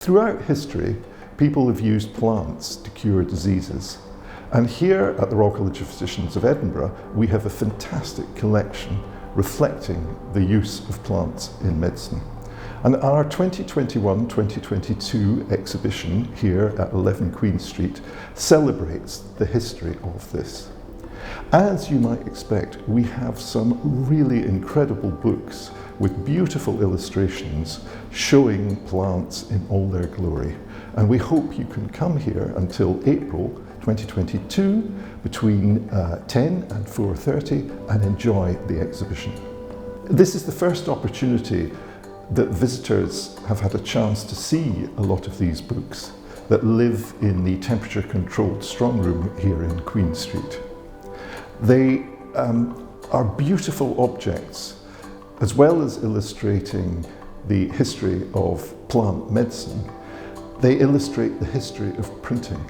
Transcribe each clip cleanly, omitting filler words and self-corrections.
Throughout history, people have used plants to cure diseases. And here at the Royal College of Physicians of Edinburgh, we have a fantastic collection reflecting the use of plants in medicine. And our 2021-2022 exhibition here at 11 Queen Street celebrates the history of this. As you might expect, we have some really incredible books with beautiful illustrations showing plants in all their glory. And we hope you can come here until April 2022 between 10 and 4:30 and enjoy the exhibition. This is the first opportunity that visitors have had a chance to see a lot of these books that live in the temperature-controlled strong room here in Queen Street. They are beautiful objects, as well as illustrating the history of plant medicine. They illustrate the history of printing,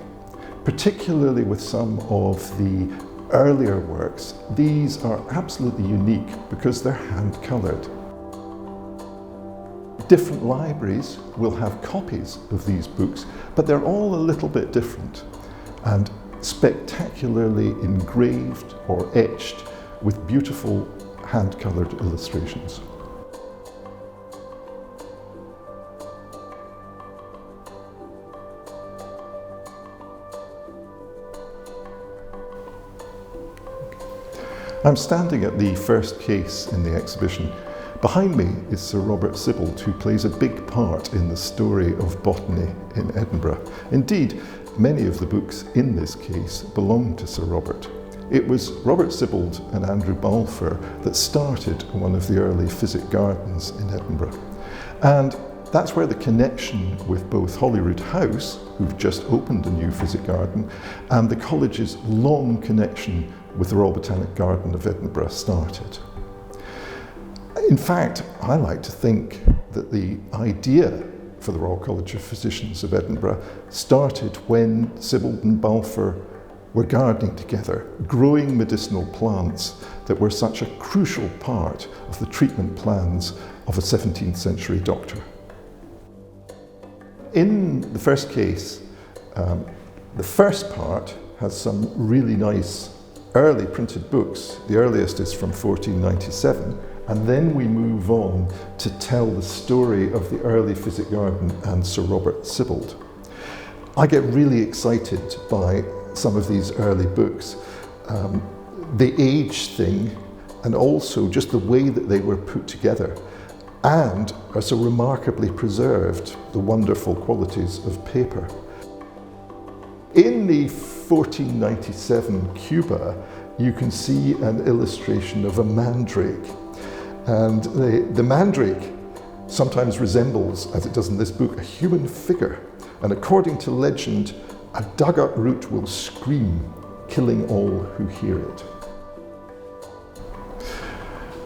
particularly with some of the earlier works. These are absolutely unique because they're hand-coloured. Different libraries will have copies of these books, but they're all a little bit different and spectacularly engraved or etched with beautiful hand-coloured illustrations. I'm standing at the first case in the exhibition. Behind me is Sir Robert Sibbald, who plays a big part in the story of botany in Edinburgh. Indeed, many of the books in this case belong to Sir Robert. It was Robert Sibbald and Andrew Balfour that started one of the early physic gardens in Edinburgh. And that's where the connection with both Holyrood House, who've just opened a new physic garden, and the college's long connection with the Royal Botanic Garden of Edinburgh started. In fact, I like to think that the idea for the Royal College of Physicians of Edinburgh started when Sibbald and Balfour were gardening together, growing medicinal plants that were such a crucial part of the treatment plans of a 17th century doctor. In the first case, the first part has some really nice early printed books. The earliest is from 1497, and then we move on to tell the story of the early physic garden and Sir Robert Sibbald. I get really excited by some of these early books. The age thing, and also just the way that they were put together, and are so remarkably preserved, the wonderful qualities of paper. In the 1497 Cuba, you can see an illustration of a mandrake. And the mandrake sometimes resembles, as it does in this book, a human figure. And according to legend, a dug-up root will scream, killing all who hear it.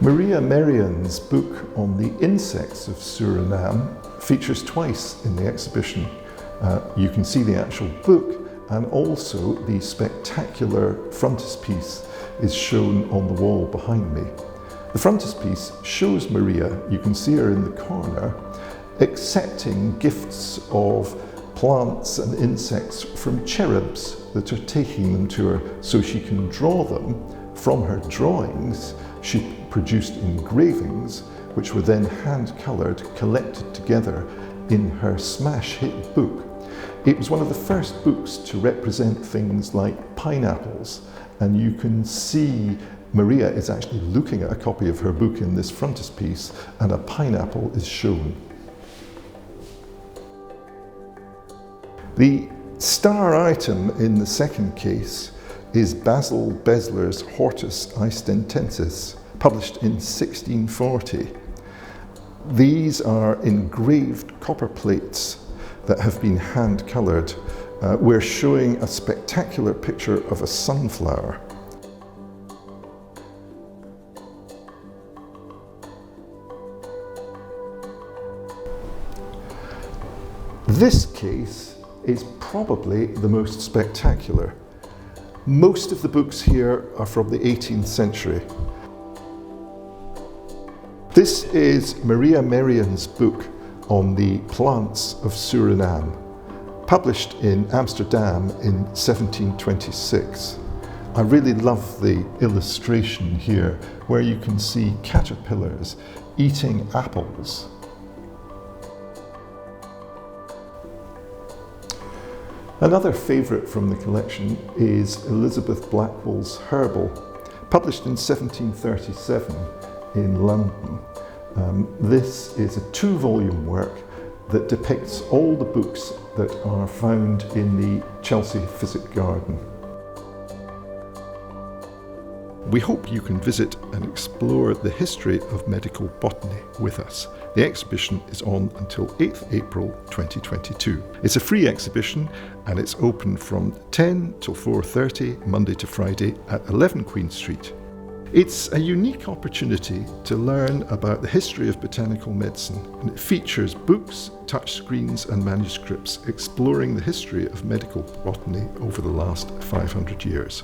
Maria Merian's book on the insects of Suriname features twice in the exhibition. You can see the actual book, and also the spectacular frontispiece is shown on the wall behind me. The frontispiece shows Maria, you can see her in the corner, accepting gifts of plants and insects from cherubs that are taking them to her so she can draw them. From her drawings, she produced engravings which were then hand-coloured, collected together in her smash hit book. It was one of the first books to represent things like pineapples, and you can see Maria is actually looking at a copy of her book in this frontispiece, and a pineapple is shown. The star item in the second case is Basil Besler's Hortus Eistentensis, published in 1640. These are engraved copper plates that have been hand-coloured. We're showing a spectacular picture of a sunflower. This case is probably the most spectacular. Most of the books here are from the 18th century. This is Maria Merian's book on the plants of Suriname, published in Amsterdam in 1726. I really love the illustration here where you can see caterpillars eating apples. Another favourite from the collection is Elizabeth Blackwell's Herbal, published in 1737 in London. This is a 2-volume work that depicts all the books that are found in the Chelsea Physic Garden. We hope you can visit and explore the history of medical botany with us. The exhibition is on until 8th April 2022. It's a free exhibition and it's open from 10 till 4:30 Monday to Friday at 11 Queen Street. It's a unique opportunity to learn about the history of botanical medicine, and it features books, touchscreens and manuscripts exploring the history of medical botany over the last 500 years.